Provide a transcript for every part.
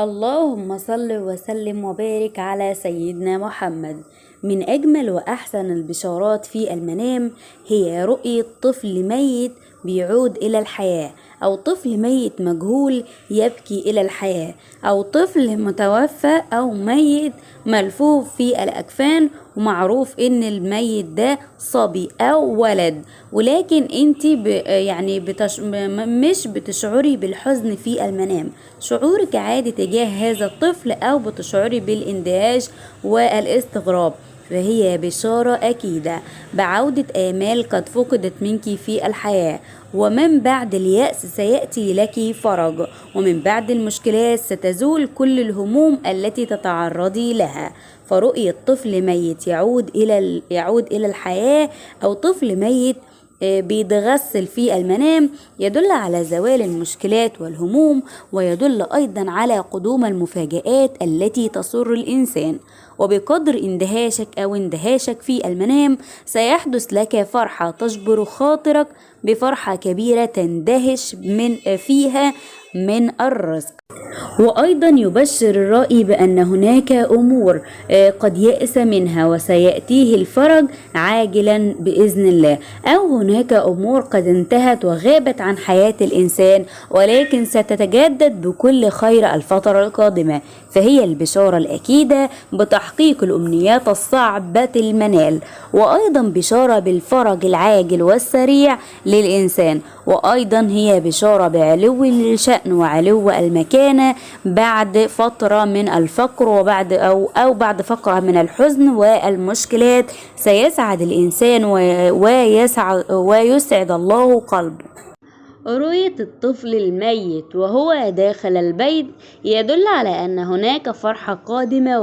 اللهم صل وسلم وبارك على سيدنا محمد. من أجمل وأحسن البشارات في المنام هي رؤية طفل ميت بيعود إلى الحياة، أو طفل ميت مجهول يبكي إلى الحياة، أو طفل متوفى أو ميت ملفوف في الأكفان ومعروف إن الميت ده صبي أو ولد، ولكن انت مش بتشعري بالحزن في المنام، شعورك عادي تجاه هذا الطفل أو بتشعري بالاندهاش والاستغراب، فهي بشارة أكيدة بعودة آمال قد فقدت منك في الحياة. ومن بعد اليأس سيأتي لك فرج، ومن بعد المشكلات ستزول كل الهموم التي تتعرضي لها. فرؤية طفل ميت يعود إلى الحياة، أو طفل ميت بيتغسل في المنام، يدل على زوال المشكلات والهموم، ويدل أيضا على قدوم المفاجآت التي تسر الإنسان. وبقدر اندهاشك في المنام سيحدث لك فرحة تجبر خاطرك بفرحة كبيرة تندهش فيها من الرزق. وأيضا يبشر الرائي بأن هناك أمور قد يأس منها وسيأتيه الفرج عاجلا بإذن الله، أو هناك أمور قد انتهت وغابت عن حياة الإنسان ولكن ستتجدد بكل خير الفترة القادمة. فهي البشارة الأكيدة بتحقيق الأمنيات الصعبة المنال، وأيضا بشارة بالفرج العاجل والسريع للإنسان، وأيضا هي بشارة بعلو الشأن وعلو المكانة بعد فترة من الفقر أو بعد فترة من الحزن والمشكلات. سيسعد الإنسان ويسعد الله قلبه. رؤية الطفل الميت وهو داخل البيت يدل على أن هناك فرحة قادمة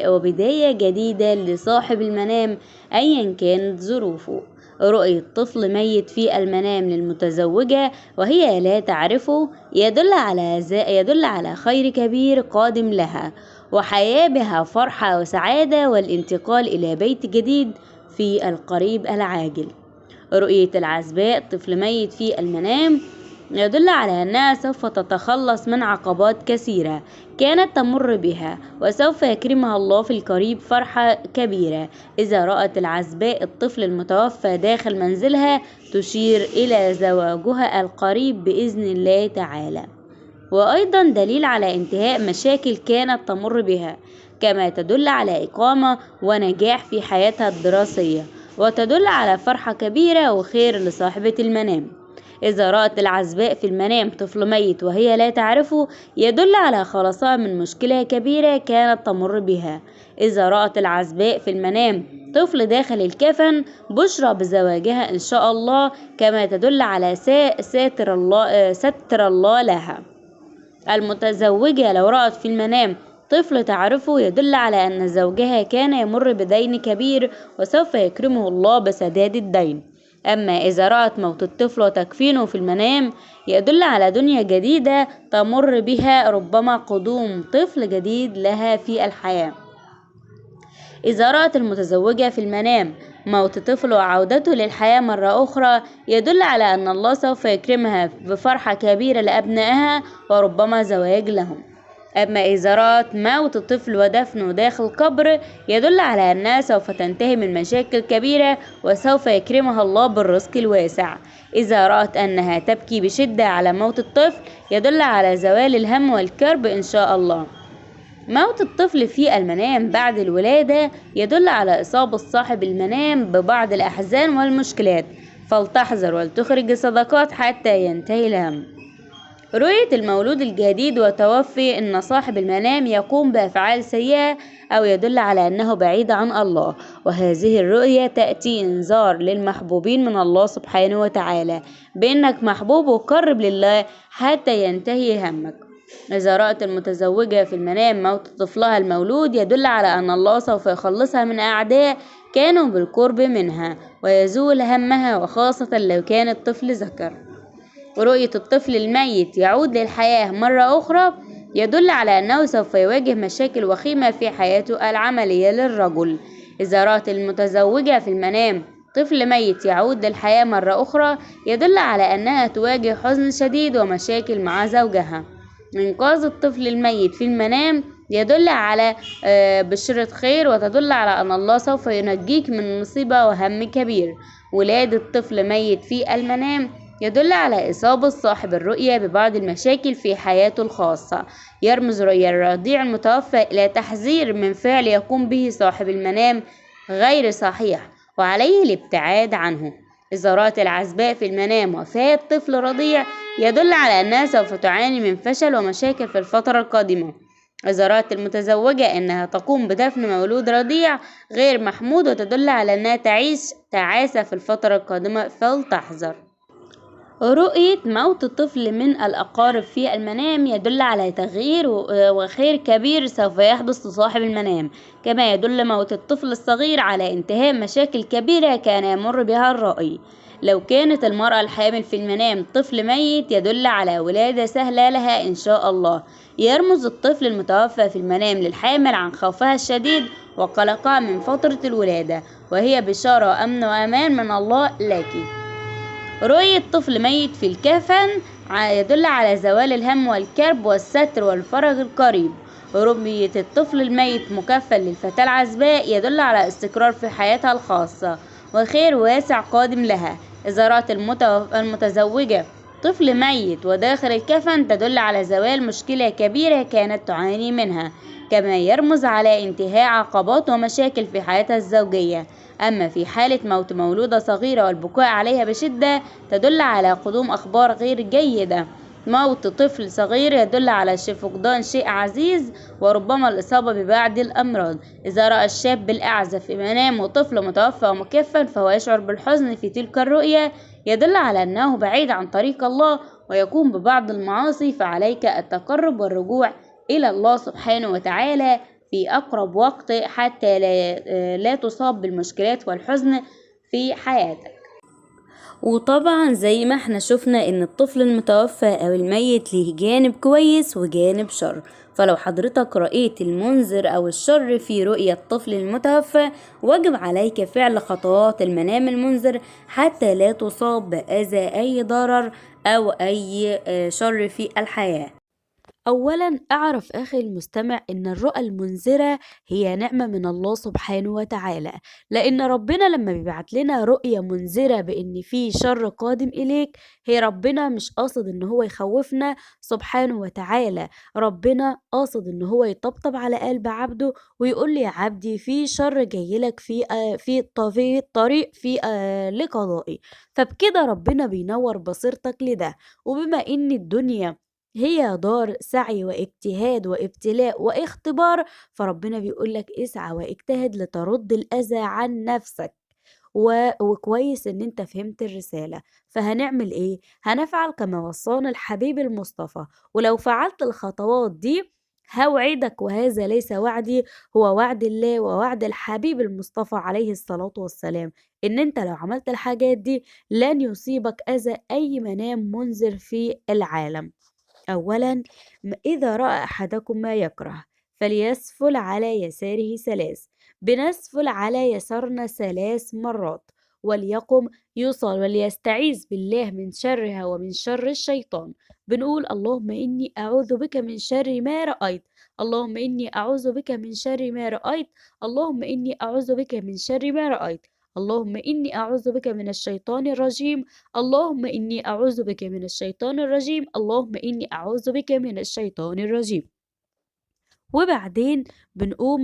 وبداية جديدة لصاحب المنام أيا كانت ظروفه. رؤية طفل ميت في المنام للمتزوجة وهي لا تعرفه يدل على خير كبير قادم لها، وحياة بها فرحة وسعادة والانتقال إلى بيت جديد في القريب العاجل. رؤية العزباء طفل ميت في المنام يدل على أنها سوف تتخلص من عقبات كثيرة كانت تمر بها، وسوف يكرمها الله في القريب فرحة كبيرة. إذا رأت العزباء الطفل المتوفى داخل منزلها تشير إلى زواجها القريب بإذن الله تعالى، وأيضا دليل على انتهاء مشاكل كانت تمر بها، كما تدل على إقامة ونجاح في حياتها الدراسية، وتدل على فرحة كبيرة وخير لصاحبة المنام. إذا رأت العزباء في المنام طفل ميت وهي لا تعرفه يدل على خلاصها من مشكلة كبيرة كانت تمر بها. إذا رأت العزباء في المنام طفل داخل الكفن بشرى بزواجها إن شاء الله، كما تدل على ستر الله لها. المتزوجة لو رأت في المنام طفل تعرفه يدل على أن زوجها كان يمر بدين كبير وسوف يكرمه الله بسداد الدين. أما إذا رأت موت الطفل وتكفينه في المنام يدل على دنيا جديدة تمر بها، ربما قدوم طفل جديد لها في الحياة. إذا رأت المتزوجة في المنام موت طفل وعودته للحياة مرة أخرى يدل على أن الله سوف يكرمها بفرحة كبيرة لأبنائها وربما زواج لهم. أما إذا رأت موت الطفل ودفنه داخل قبر يدل على أنها سوف تنتهي من مشاكل كبيرة وسوف يكرمها الله بالرزق الواسع. إذا رأت أنها تبكي بشدة على موت الطفل يدل على زوال الهم والكرب إن شاء الله. موت الطفل في المنام بعد الولادة يدل على إصابة صاحب المنام ببعض الأحزان والمشكلات، فلتحذر ولتخرج صدقات حتى ينتهي الهم. رؤية المولود الجديد وتوفي إن صاحب المنام يقوم بأفعال سيئة أو يدل على أنه بعيد عن الله، وهذه الرؤية تأتي إنذار للمحبوبين من الله سبحانه وتعالى بأنك محبوب وقرب لله حتى ينتهي همك. إذا رأت المتزوجة في المنام موت طفلها المولود يدل على أن الله سوف يخلصها من أعداء كانوا بالقرب منها ويزول همها، وخاصة لو كان الطفل ذكر. رؤية الطفل الميت يعود للحياة مرة أخرى يدل على أنه سوف يواجه مشاكل وخيمة في حياته العملية للرجل. إذا رأت المتزوجة في المنام طفل ميت يعود للحياة مرة أخرى يدل على أنها تواجه حزن شديد ومشاكل مع زوجها. إنقاذ الطفل الميت في المنام يدل على بشرة خير، وتدل على أن الله سوف ينجيك من مصيبة وهم كبير. ولادة طفل ميت في المنام يدل على إصابة صاحب الرؤية ببعض المشاكل في حياته الخاصة. يرمز رؤيا الرضيع المتوفى إلى تحذير من فعل يقوم به صاحب المنام غير صحيح، وعليه الابتعاد عنه. إذا رأت العزباء في المنام وفاة طفل رضيع يدل على أنها سوف تعاني من فشل ومشاكل في الفترة القادمة. إذا رأت المتزوجة أنها تقوم بدفن مولود رضيع غير محمود وتدل على أنها تعيش تعاسة في الفترة القادمة، فلتحذر. رؤية موت طفل من الأقارب في المنام يدل على تغيير وخير كبير سوف يحدث لصاحب المنام. كما يدل موت الطفل الصغير على انتهاء مشاكل كبيرة كان يمر بها الرائي. لو كانت المرأة الحامل في المنام طفل ميت يدل على ولادة سهلة لها إن شاء الله. يرمز الطفل المتوفى في المنام للحامل عن خوفها الشديد وقلقها من فترة الولادة، وهي بشارة وأمن وأمان من الله لك. رؤية طفل ميت في الكفن يدل على زوال الهم والكرب والستر والفرج القريب. رؤية الطفل الميت مكفل للفتاة العزباء يدل على استقرار في حياتها الخاصة وخير واسع قادم لها. إذا رأت المتزوجة طفل ميت وداخل الكفن تدل على زوال مشكلة كبيرة كانت تعاني منها، كما يرمز على انتهاء عقبات ومشاكل في حياتها الزوجية. أما في حالة موت مولودة صغيرة والبكاء عليها بشدة تدل على قدوم أخبار غير جيدة. موت طفل صغير يدل على فقدان شيء عزيز وربما الإصابة ببعض الأمراض. إذا رأى الشاب الأعزب في منامه طفل متوفى ومكفن فهو يشعر بالحزن في تلك الرؤية، يدل على أنه بعيد عن طريق الله ويقوم ببعض المعاصي، فعليك التقرب والرجوع إلى الله سبحانه وتعالى في أقرب وقت حتى لا تصاب بالمشكلات والحزن في حياتك. وطبعا زي ما احنا شفنا ان الطفل المتوفى او الميت ليه جانب كويس وجانب شر، فلو حضرتك رأيت المنذر او الشر في رؤية الطفل المتوفى واجب عليك فعل خطوات المنام المنذر حتى لا تصاب بأذى اي ضرر او اي شر في الحياة. أولا أعرف أخي المستمع إن الرؤى المنذرة هي نعمة من الله سبحانه وتعالى، لأن ربنا لما بيبعت لنا رؤية منذرة بإن في شر قادم إليك هي ربنا مش قاصد إن هو يخوفنا سبحانه وتعالى، ربنا قاصد إن هو يطبطب على قلب عبده ويقول لي يا عبدي في شر جايلك في الطريق لقضائي. فبكده ربنا بينور بصيرتك لده. وبما إن الدنيا هي دار سعي واجتهاد وابتلاء واختبار، فربنا بيقولك اسعى واجتهد لترد الأذى عن نفسك. وكويس ان انت فهمت الرسالة. فهنعمل ايه؟ هنفعل كما وصانا الحبيب المصطفى، ولو فعلت الخطوات دي هوعدك، وهذا ليس وعدي هو وعد الله ووعد الحبيب المصطفى عليه الصلاة والسلام، ان انت لو عملت الحاجات دي لن يصيبك أذى اي منام منذر في العالم. أولا إذا رأى أحدكم ما يكره فليسفل على يساره 3، بنسفل على يسارنا 3 مرات، وليقم يصل وليستعيذ بالله من شرها ومن شر الشيطان. بنقول اللهم إني أعوذ بك من شر ما رأيت، اللهم إني أعوذ بك من شر ما رأيت، اللهم إني أعوذ بك من شر ما رأيت، اللهم إني أعوذ بك من الشيطان الرجيم، اللهم إني أعوذ بك من الشيطان الرجيم، اللهم إني أعوذ بك من الشيطان الرجيم. وبعدين بنقوم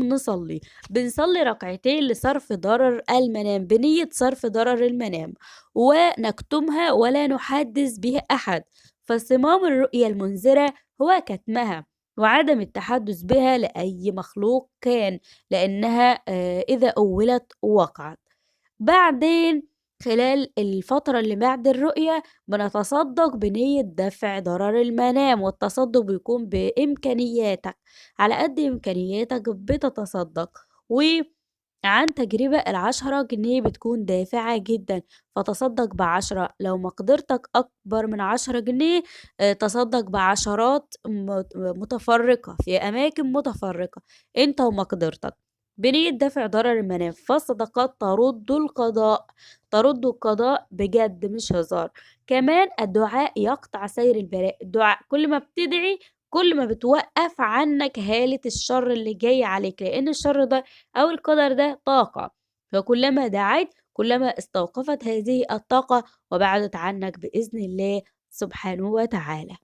بنصلي ركعتين لصرف ضرر المنام بنية صرف ضرر المنام، ونكتمها ولا نحدث به أحد. فصمام الرؤيا المنذرة هو كتمها وعدم التحدث بها لأي مخلوق كان، لأنها إذا أولت وقعت. بعدين خلال الفترة اللي بعد الرؤية بنتصدق بنية دفع ضرر المنام، والتصدق بيكون بإمكانياتك، على قد إمكانياتك بتتصدق. وعن تجربة 10 جنيه بتكون دافعة جدا، فتصدق ب10. لو مقدرتك أكبر من 10 جنيه تصدق بعشرات متفرقة في أماكن متفرقة انت ومقدرتك بنية دفع ضرر المنام. فالصدقات ترد القضاء بجد مش هزار. كمان الدعاء يقطع سير البلاء. الدعاء كل ما بتدعي كل ما بتوقّف عنك هالة الشر اللي جاي عليك، لإن الشر ده أو القدر ده طاقة، فكلما دعيت كلما استوقفت هذه الطاقة وبعدت عنك بإذن الله سبحانه وتعالى.